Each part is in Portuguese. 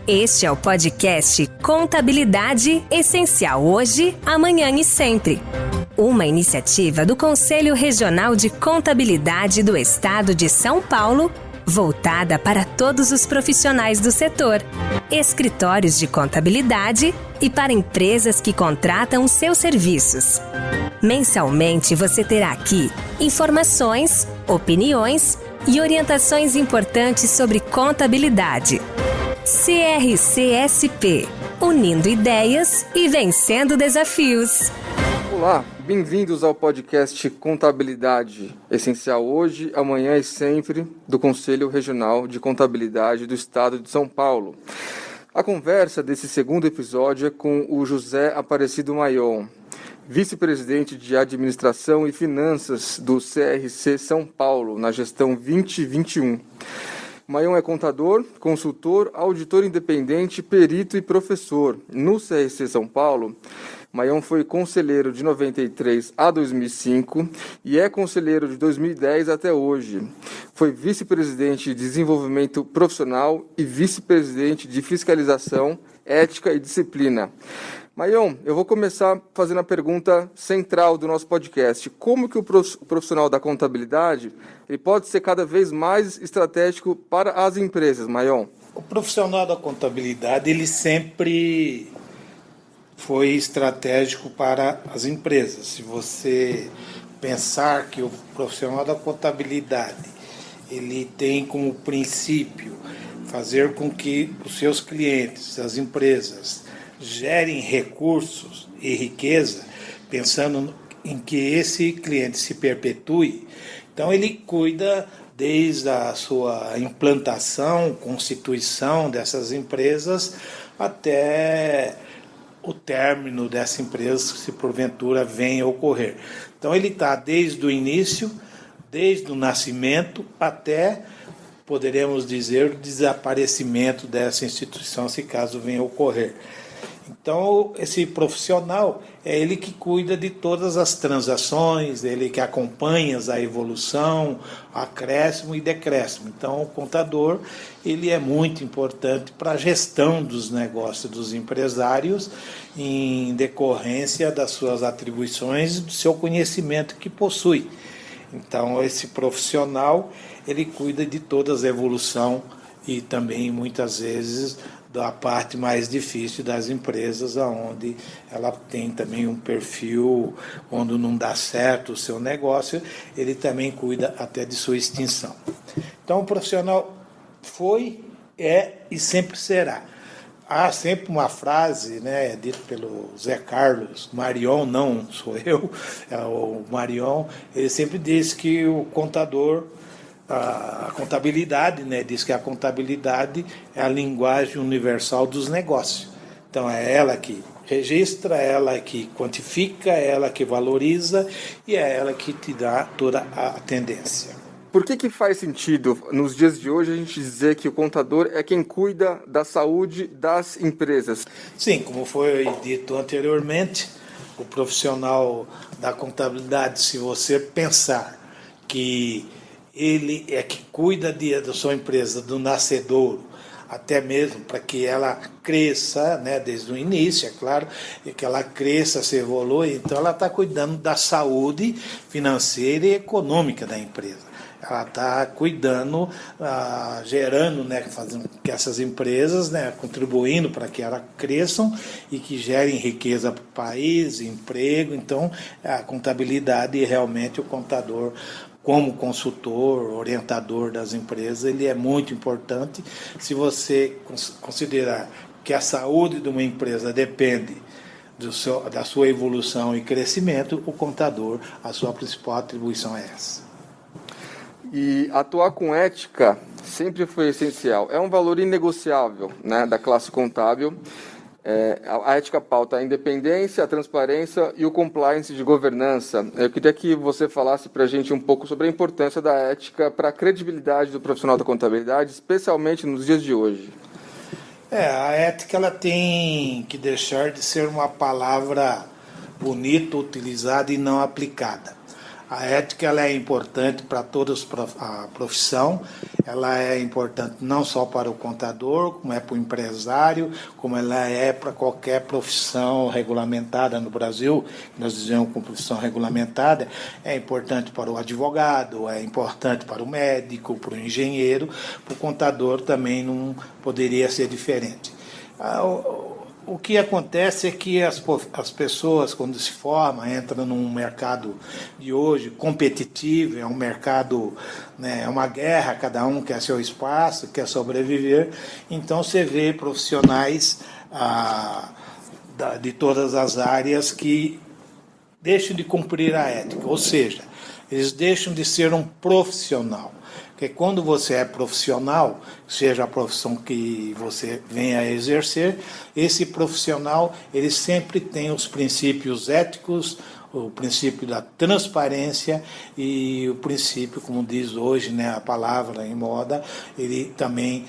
Este é o podcast Contabilidade Essencial hoje, amanhã e sempre. Uma iniciativa do Conselho Regional de Contabilidade do Estado de São Paulo, voltada para todos os profissionais do setor, escritórios de contabilidade e para empresas que contratam seus serviços. Mensalmente você terá aqui informações, opiniões e orientações importantes sobre contabilidade. CRCSP, unindo ideias e vencendo desafios. Olá, bem-vindos ao podcast Contabilidade Essencial hoje, amanhã e sempre, do Conselho Regional de Contabilidade do Estado de São Paulo. A conversa desse segundo episódio é com o José Aparecido Maion, vice-presidente de Administração e Finanças do CRC São Paulo, na gestão 2021. Maion é contador, consultor, auditor independente, perito e professor. No CRC São Paulo, Maion foi conselheiro de 93 a 2005 e é conselheiro de 2010 até hoje. Foi vice-presidente de Desenvolvimento Profissional e vice-presidente de Fiscalização, Ética e Disciplina. Maion, eu vou começar fazendo a pergunta central do nosso podcast. Como que o profissional da contabilidade ele pode ser cada vez mais estratégico para as empresas, Maion? O profissional da contabilidade, ele sempre foi estratégico para as empresas. Se você pensar que o profissional da contabilidade, ele tem como princípio fazer com que os seus clientes, as empresas, gerem recursos e riqueza, pensando em que esse cliente se perpetue, então ele cuida desde a sua implantação, constituição dessas empresas, até o término dessa empresa, se porventura venha a ocorrer. Então ele está desde o início, desde o nascimento, até, poderemos dizer, o desaparecimento dessa instituição, se caso venha a ocorrer. Então, esse profissional é ele que cuida de todas as transações, ele que acompanha a evolução, acréscimo e decréscimo. Então, o contador ele é muito importante para a gestão dos negócios dos empresários em decorrência das suas atribuições e do seu conhecimento que possui. Então, esse profissional ele cuida de toda a evolução e também, muitas vezes, da parte mais difícil das empresas, onde ela tem também um perfil, quando não dá certo o seu negócio, ele também cuida até de sua extinção. Então, o profissional foi, é e sempre será. Há sempre uma frase, né, dita pelo Zé Carlos, Marion, não sou eu, é o Marion, ele sempre diz que o contador, a contabilidade, né, diz que a contabilidade é a linguagem universal dos negócios. Então é ela que registra, é ela que quantifica, é ela que valoriza e é ela que te dá toda a tendência. Por que faz sentido, nos dias de hoje, a gente dizer que o contador é quem cuida da saúde das empresas? Sim, como foi dito anteriormente, o profissional da contabilidade, se você pensar que ele é que cuida da sua empresa, do nascedouro, até mesmo para que ela cresça, né, desde o início, é claro, e que ela cresça, se evolua, então ela está cuidando da saúde financeira e econômica da empresa. Ela está cuidando, gerando, né, fazendo que essas empresas, né, contribuindo para que elas cresçam e que gerem riqueza para o país, emprego. Então, a contabilidade e realmente o contador, como consultor, orientador das empresas, ele é muito importante. Se você considerar que a saúde de uma empresa depende da sua evolução e crescimento, o contador, a sua principal atribuição é essa. E atuar com ética sempre foi essencial. É um valor inegociável, né, da classe contábil. A ética pauta a independência, a transparência e o compliance de governança. Eu queria que você falasse para a gente um pouco sobre a importância da ética para a credibilidade do profissional da contabilidade, especialmente nos dias de hoje. A ética ela tem que deixar de ser uma palavra bonita, utilizada e não aplicada. A ética ela é importante para toda a profissão, ela é importante não só para o contador, como é para o empresário, como ela é para qualquer profissão regulamentada no Brasil. Nós dizemos com profissão regulamentada, é importante para o advogado, é importante para o médico, para o engenheiro, para o contador também não poderia ser diferente. O que acontece é que as pessoas, quando se formam, entram num mercado de hoje competitivo, é um mercado, né, é uma guerra, cada um quer seu espaço, quer sobreviver. Então você vê profissionais de todas as áreas que deixam de cumprir a ética, ou seja, eles deixam de ser um profissional. Porque quando você é profissional, seja a profissão que você venha a exercer, esse profissional ele sempre tem os princípios éticos, o princípio da transparência e o princípio, como diz hoje, né, a palavra em moda, ele também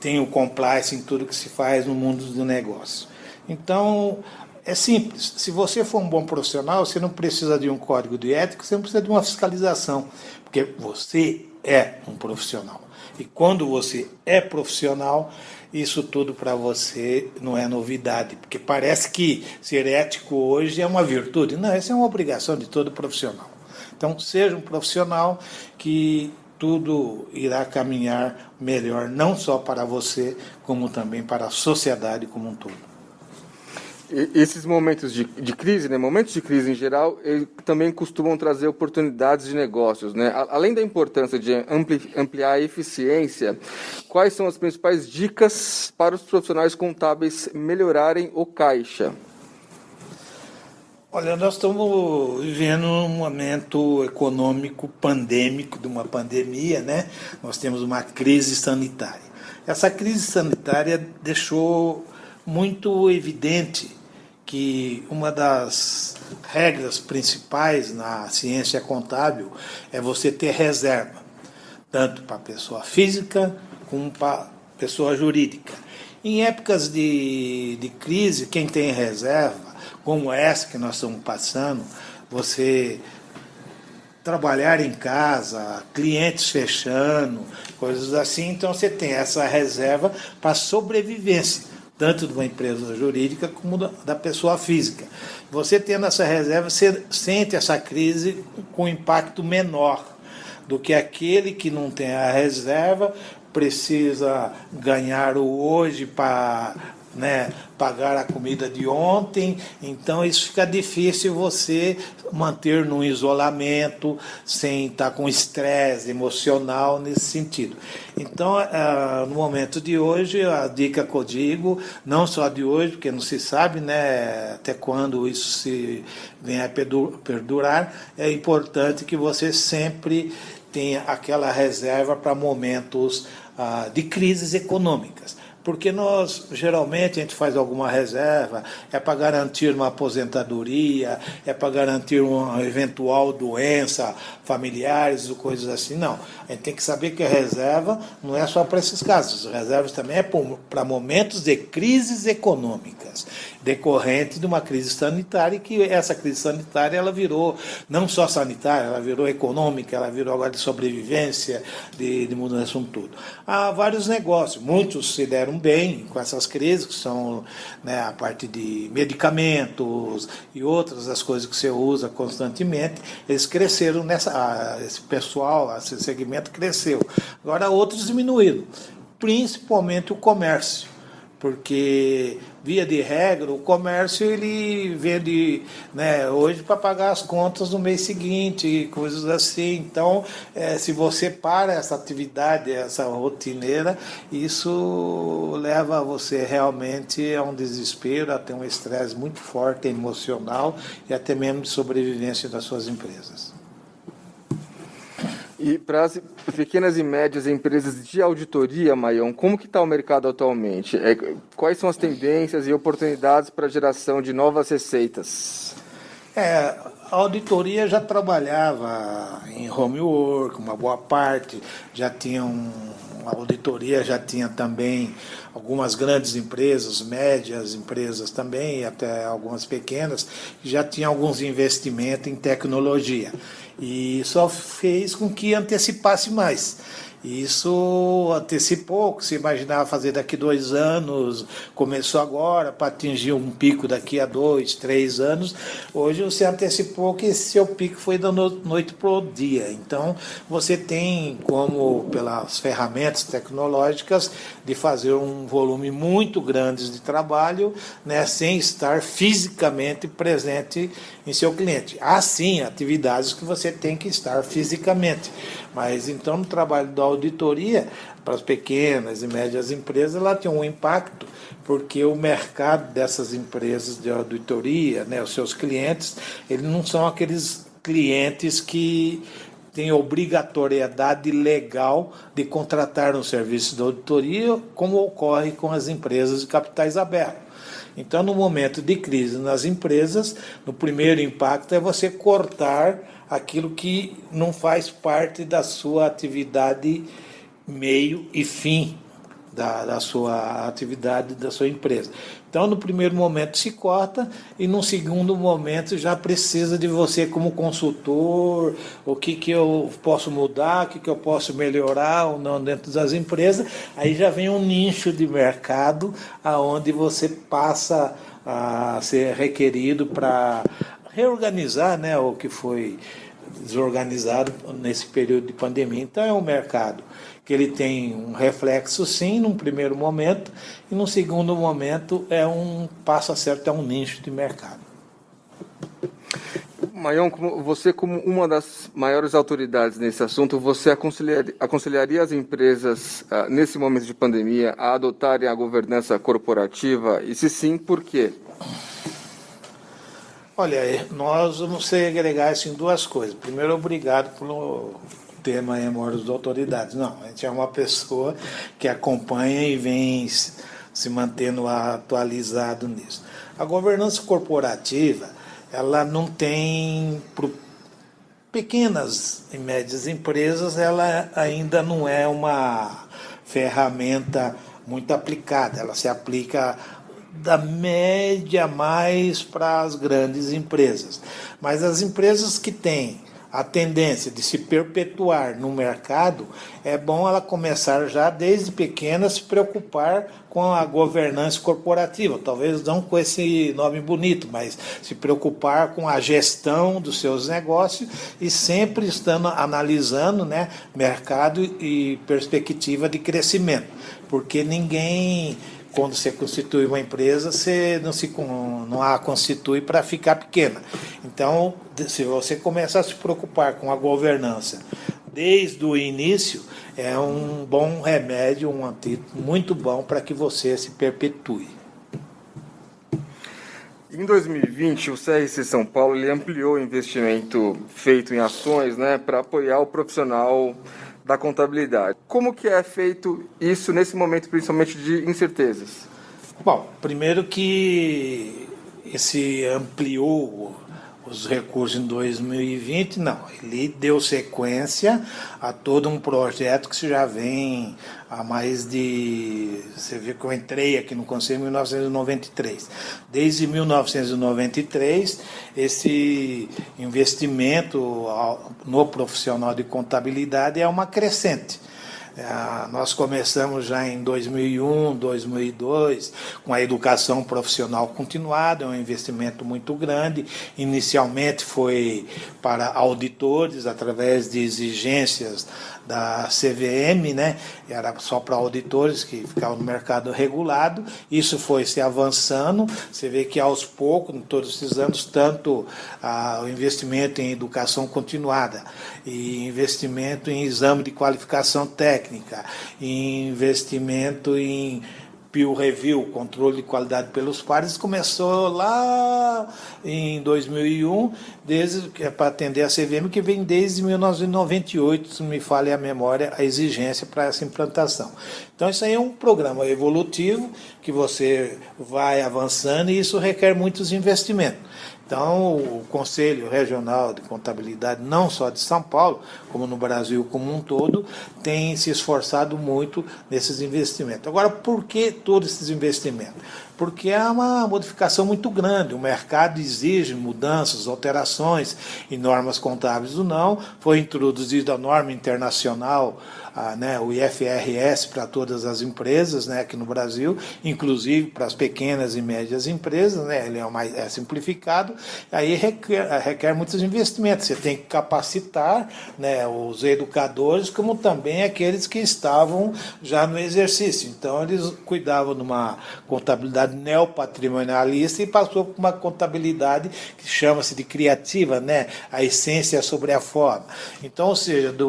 tem o compliance em tudo que se faz no mundo do negócio. Então, é simples. Se você for um bom profissional, você não precisa de um código de ética, você não precisa de uma fiscalização, porque você é um profissional. E quando você é profissional, isso tudo para você não é novidade, porque parece que ser ético hoje é uma virtude. Não, essa é uma obrigação de todo profissional. Então, seja um profissional que tudo irá caminhar melhor, não só para você, como também para a sociedade como um todo. Esses momentos de crise, né, momentos de crise em geral, também costumam trazer oportunidades de negócios, né? Além da importância de ampliar a eficiência, quais são as principais dicas para os profissionais contábeis melhorarem o caixa? Olha, nós estamos vivendo um momento econômico pandêmico, de uma pandemia, né? Nós temos uma crise sanitária. Essa crise sanitária deixou muito evidente que uma das regras principais na ciência contábil é você ter reserva, tanto para a pessoa física como para a pessoa jurídica. Em épocas de crise, quem tem reserva, como essa que nós estamos passando, você trabalhar em casa, clientes fechando, coisas assim, então você tem essa reserva para sobrevivência, tanto de uma empresa jurídica como da pessoa física. Você tendo essa reserva, você sente essa crise com impacto menor do que aquele que não tem a reserva, precisa ganhar o hoje para pagar a comida de ontem, então isso fica difícil você manter no isolamento, sem estar com estresse emocional nesse sentido. Então, no momento de hoje, a dica que eu digo, não só de hoje, porque não se sabe, né, até quando isso se vem a perdurar, é importante que você sempre tenha aquela reserva para momentos de crises econômicas. Porque nós, geralmente, a gente faz alguma reserva, é para garantir uma aposentadoria, é para garantir uma eventual doença familiares ou coisas assim. Não, a gente tem que saber que a reserva não é só para esses casos. As reservas também é para momentos de crises econômicas, decorrente de uma crise sanitária, e que essa crise sanitária ela virou não só sanitária, ela virou econômica, ela virou agora de sobrevivência, de mudança de tudo. Há vários negócios, muitos se deram bem com essas crises, que são, né, a parte de medicamentos e outras das coisas que você usa constantemente, eles cresceram esse pessoal, esse segmento cresceu. Agora outros diminuíram, principalmente o comércio, porque via de regra o comércio ele vende, né, hoje para pagar as contas no mês seguinte, coisas assim. Então, se você para essa atividade, essa rotineira, isso leva você realmente a um desespero, a ter um estresse muito forte emocional e até mesmo de sobrevivência das suas empresas. E para as pequenas e médias empresas de auditoria, Maion, como que está o mercado atualmente? Quais são as tendências e oportunidades para a geração de novas receitas? A auditoria já trabalhava em homework, uma boa parte, a auditoria já tinha também algumas grandes empresas, médias empresas também, e até algumas pequenas, que já tinham alguns investimentos em tecnologia. e só fez com que antecipasse mais. Isso antecipou, que se imaginava fazer daqui 2 anos, começou agora para atingir um pico daqui a 2, 3 anos. Hoje você antecipou que esse seu pico foi da noite para o dia. Então você tem como, pelas ferramentas tecnológicas, de fazer um volume muito grande de trabalho, né, sem estar fisicamente presente em seu cliente. Há sim atividades que você tem que estar fisicamente, mas então no trabalho da auditoria, para as pequenas e médias empresas, ela tem um impacto, porque o mercado dessas empresas de auditoria, né, os seus clientes, eles não são aqueles clientes que têm obrigatoriedade legal de contratar um serviço de auditoria, como ocorre com as empresas de capitais abertos. Então, no momento de crise nas empresas, no primeiro impacto é você cortar aquilo que não faz parte da sua atividade meio e fim da sua atividade, da sua empresa. Então, no primeiro momento se corta e no segundo momento já precisa de você como consultor, o que eu posso mudar, o que eu posso melhorar ou não dentro das empresas. Aí já vem um nicho de mercado aonde você passa a ser requerido para reorganizar, né, o que foi desorganizado nesse período de pandemia. Então é um mercado que ele tem um reflexo sim num primeiro momento e num segundo momento passa a ser até um nicho de mercado. Maion, você como uma das maiores autoridades nesse assunto, você aconselharia as empresas nesse momento de pandemia a adotarem a governança corporativa e se sim, por quê? Olha, nós vamos segregar isso em 2 coisas. Primeiro, obrigado pelo tema Memórias das Autoridades. Não, a gente é uma pessoa que acompanha e vem se mantendo atualizado nisso. A governança corporativa, ela não tem, para pequenas e médias empresas, ela ainda não é uma ferramenta muito aplicada. Ela se aplica da média mais para as grandes empresas. Mas as empresas que têm a tendência de se perpetuar no mercado, é bom ela começar já desde pequena a se preocupar com a governança corporativa, talvez não com esse nome bonito, mas se preocupar com a gestão dos seus negócios e sempre estando analisando, né, mercado e perspectiva de crescimento, porque ninguém, quando você constitui uma empresa, você não a constitui para ficar pequena. Então, se você começar a se preocupar com a governança desde o início, é um bom remédio, um antídoto muito bom para que você se perpetue. Em 2020, o CRC São Paulo ele ampliou o investimento feito em ações, né, para apoiar o profissional da contabilidade. Como que é feito isso nesse momento, principalmente de incertezas? Bom, primeiro que esse ampliou os recursos em 2020, não. Ele deu sequência a todo um projeto que já vem há mais de... Você vê que eu entrei aqui no Conselho em 1993. Desde 1993, esse investimento no profissional de contabilidade é uma crescente. Nós começamos já em 2001, 2002, com a educação profissional continuada, é um investimento muito grande. Inicialmente foi para auditores, através de exigências da CVM, né? Era só para auditores que ficavam no mercado regulado. Isso foi se avançando. Você vê que aos poucos, em todos esses anos, tanto o investimento em educação continuada, e investimento em exame de qualificação técnica, e investimento em peer review, controle de qualidade pelos pares, começou lá em 2001, para atender a CVM, que vem desde 1998, se não me falha a memória, a exigência para essa implantação. Então isso aí é um programa evolutivo que você vai avançando e isso requer muitos investimentos. Então, o Conselho Regional de Contabilidade, não só de São Paulo, como no Brasil como um todo, tem se esforçado muito nesses investimentos. Agora, por que todos esses investimentos? Porque é uma modificação muito grande, o mercado exige mudanças, alterações em normas contábeis ou não. Foi introduzida a norma internacional, o IFRS, para todas as empresas, né, aqui no Brasil, inclusive para as pequenas e médias empresas, né, ele é simplificado, aí requer muitos investimentos. Você tem que capacitar, né, os educadores, como também aqueles que estavam já no exercício. Então, eles cuidavam de uma contabilidade neopatrimonialista e passou por uma contabilidade que chama-se de criativa, né, a essência sobre a forma. Então, ou seja, de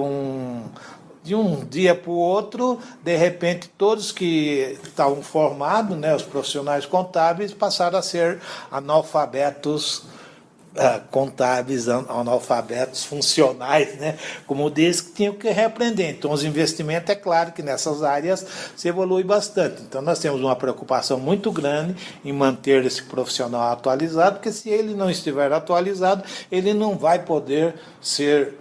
um dia para o outro, de repente, todos que estavam formados, né, os profissionais contábeis, passaram a ser analfabetos contábeis, analfabetos funcionais, né, como diz, que tinham que reaprender. Então, os investimentos, é claro que nessas áreas se evolui bastante. Então, nós temos uma preocupação muito grande em manter esse profissional atualizado, porque se ele não estiver atualizado, ele não vai poder ser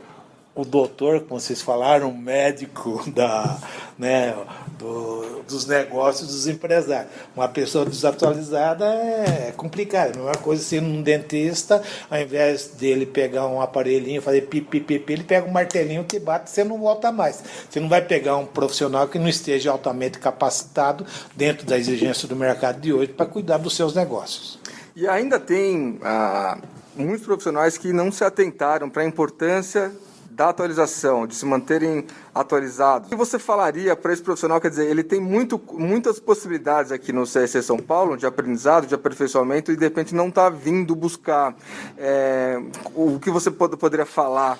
o doutor, como vocês falaram, médico dos negócios dos empresários. Uma pessoa desatualizada é complicado. A mesma coisa se um dentista, ao invés dele pegar um aparelhinho, fazer pipi, ele pega um martelinho que bate, você não volta mais. Você não vai pegar um profissional que não esteja altamente capacitado dentro da exigência do mercado de hoje para cuidar dos seus negócios. E ainda tem muitos profissionais que não se atentaram para a importância da atualização, de se manterem atualizados. O que você falaria para esse profissional? Quer dizer, ele tem muitas possibilidades aqui no CSC São Paulo, de aprendizado, de aperfeiçoamento, e de repente não está vindo buscar. O que você poderia falar,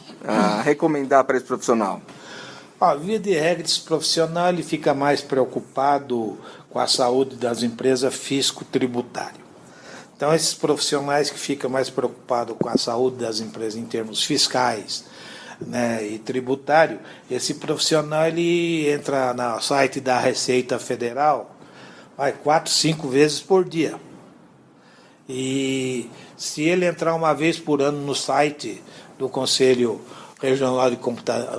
recomendar para esse profissional? Via de regra, esse profissional ele fica mais preocupado com a saúde das empresas fisco-tributário. Então, esses profissionais que ficam mais preocupados com a saúde das empresas em termos fiscais, né, e tributário, esse profissional ele entra no site da Receita Federal 4, 5 vezes por dia. E se ele entrar uma vez por ano no site do Conselho Regional de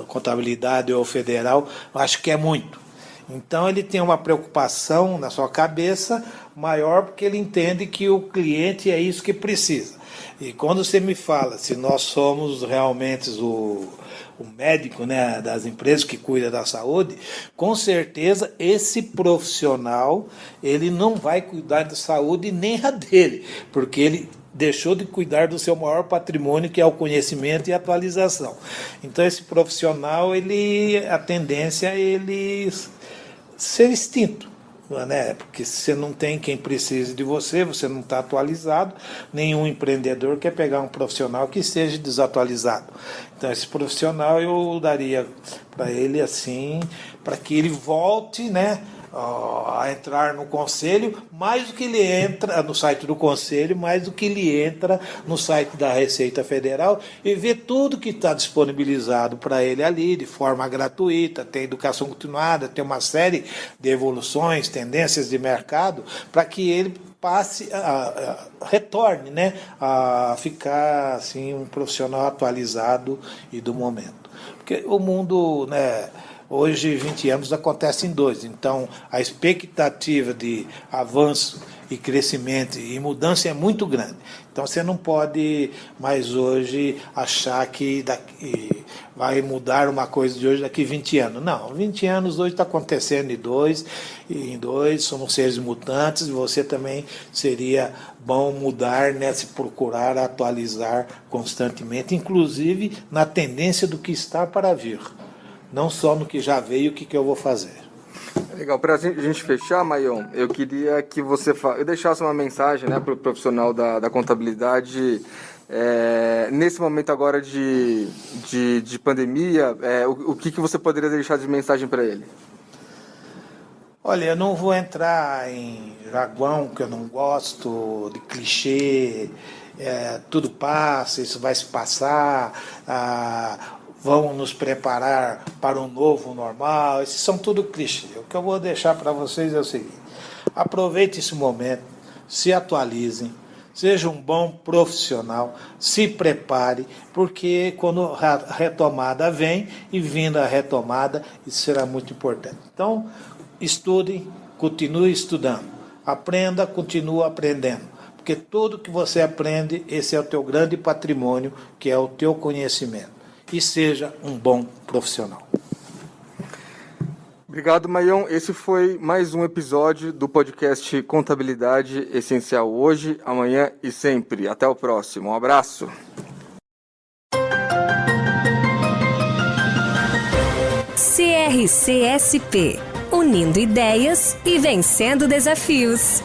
Contabilidade ou Federal, eu acho que é muito. Então ele tem uma preocupação na sua cabeça maior, porque ele entende que o cliente é isso que precisa. E quando você me fala se nós somos realmente o médico, né, das empresas que cuida da saúde, com certeza esse profissional ele não vai cuidar da saúde nem a dele, porque ele deixou de cuidar do seu maior patrimônio, que é o conhecimento e a atualização. Então esse profissional, a tendência é ele ser extinto. Né? Porque se você não tem quem precise de você, você não está atualizado, nenhum empreendedor quer pegar um profissional que esteja desatualizado. Então esse profissional eu daria para ele assim, para que ele volte, né, a entrar no conselho, mais do que ele entra no site do conselho, mais do que ele entra no site da Receita Federal e vê tudo que está disponibilizado para ele ali, de forma gratuita. Tem educação continuada, tem uma série de evoluções, tendências de mercado, para que ele passe, retorne, né, a ficar assim, um profissional atualizado e do momento. Porque o mundo, né, hoje, 20 anos acontece em 2, então a expectativa de avanço e crescimento e mudança é muito grande. Então você não pode mais hoje achar que vai mudar uma coisa de hoje daqui 20 anos. Não, 20 anos hoje está acontecendo em dois, somos seres mutantes, e você também seria bom mudar, né, se procurar atualizar constantemente, inclusive na tendência do que está para vir. Não só no que já veio, o que eu vou fazer. Legal, para a gente fechar, Maion, eu queria que você eu deixasse uma mensagem, né, para o profissional da contabilidade, nesse momento agora de pandemia, o que você poderia deixar de mensagem para ele? Olha, eu não vou entrar em jargão, que eu não gosto, de clichê, tudo passa, isso vai se passar, vamos nos preparar para um novo normal. Esses são tudo clichês. O que eu vou deixar para vocês é o seguinte: aproveite esse momento, se atualizem, Seja um bom profissional, se prepare, porque quando a retomada vem, e vindo a retomada, isso será muito importante. Então, estude, continue estudando. Aprenda, continue aprendendo. Porque tudo que você aprende, esse é o teu grande patrimônio, que é o teu conhecimento. E seja um bom profissional. Obrigado, Maion. Esse foi mais um episódio do podcast Contabilidade Essencial hoje, amanhã e sempre. Até o próximo. Um abraço. CRCSP, unindo ideias e vencendo desafios.